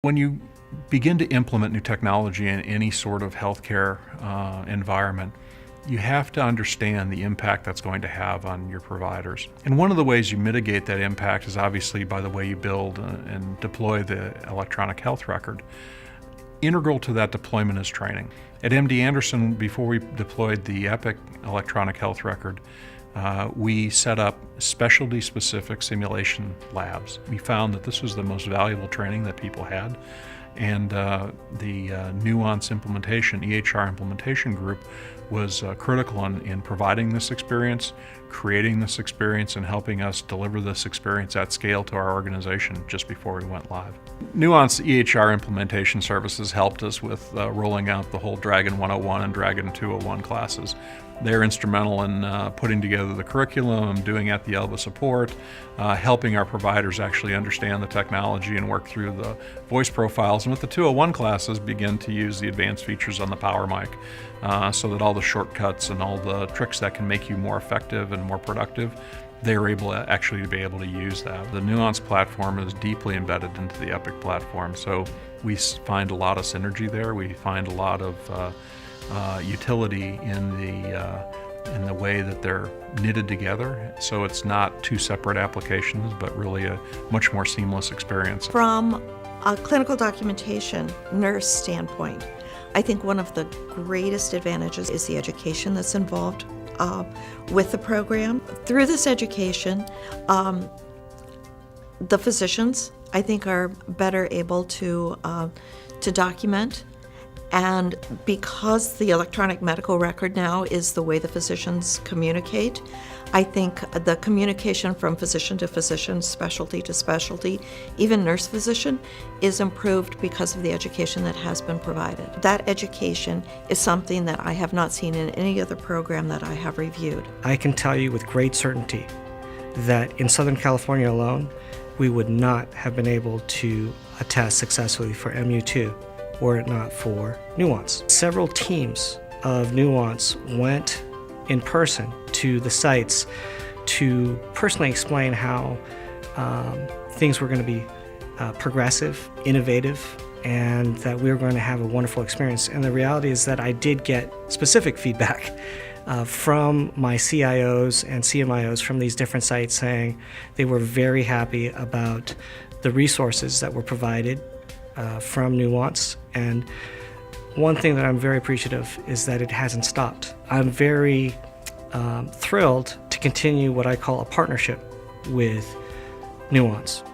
When you begin to implement new technology in any sort of healthcare environment, you have to understand the impact that's going to have on your providers. And one of the ways you mitigate that impact is obviously by the way you build and deploy the electronic health record. Integral to that deployment is training. At MD Anderson, before we deployed the Epic electronic health record, we set up specialty-specific simulation labs. We found that this was the most valuable training that people had, and the Nuance implementation, EHR implementation group, was critical in providing this experience, creating this experience, and helping us deliver this experience at scale to our organization just before we went live. Nuance EHR Implementation Services helped us with rolling out the whole Dragon 101 and Dragon 201 classes. They're instrumental in putting together the curriculum, doing at the elbow support, helping our providers actually understand the technology and work through the voice profiles. And with the 201 classes, begin to use the advanced features on the Power Mic so that all the shortcuts and all the tricks that can make you more effective and more productive, they're able to be able to use that. The Nuance platform is deeply embedded into the Epic platform, so we find a lot of synergy there. We find a lot of utility in the way that they're knitted together, so it's not two separate applications, but really a much more seamless experience. From a clinical documentation nurse standpoint, I think one of the greatest advantages is the education that's involved with the program. Through this education, the physicians, I think, are better able to document. And because the electronic medical record now is the way the physicians communicate, I think the communication from physician to physician, specialty to specialty, even nurse physician, is improved because of the education that has been provided. That education is something that I have not seen in any other program that I have reviewed. I can tell you with great certainty that in Southern California alone, we would not have been able to attest successfully for MU2 were it not for Nuance. Several teams of Nuance went in person to the sites to personally explain how things were going to be progressive, innovative, and that we were going to have a wonderful experience. And the reality is that I did get specific feedback from my CIOs and CMIOs from these different sites saying they were very happy about the resources that were provided from Nuance. And one thing that I'm very appreciative is that it hasn't stopped. I'm very thrilled to continue what I call a partnership with Nuance.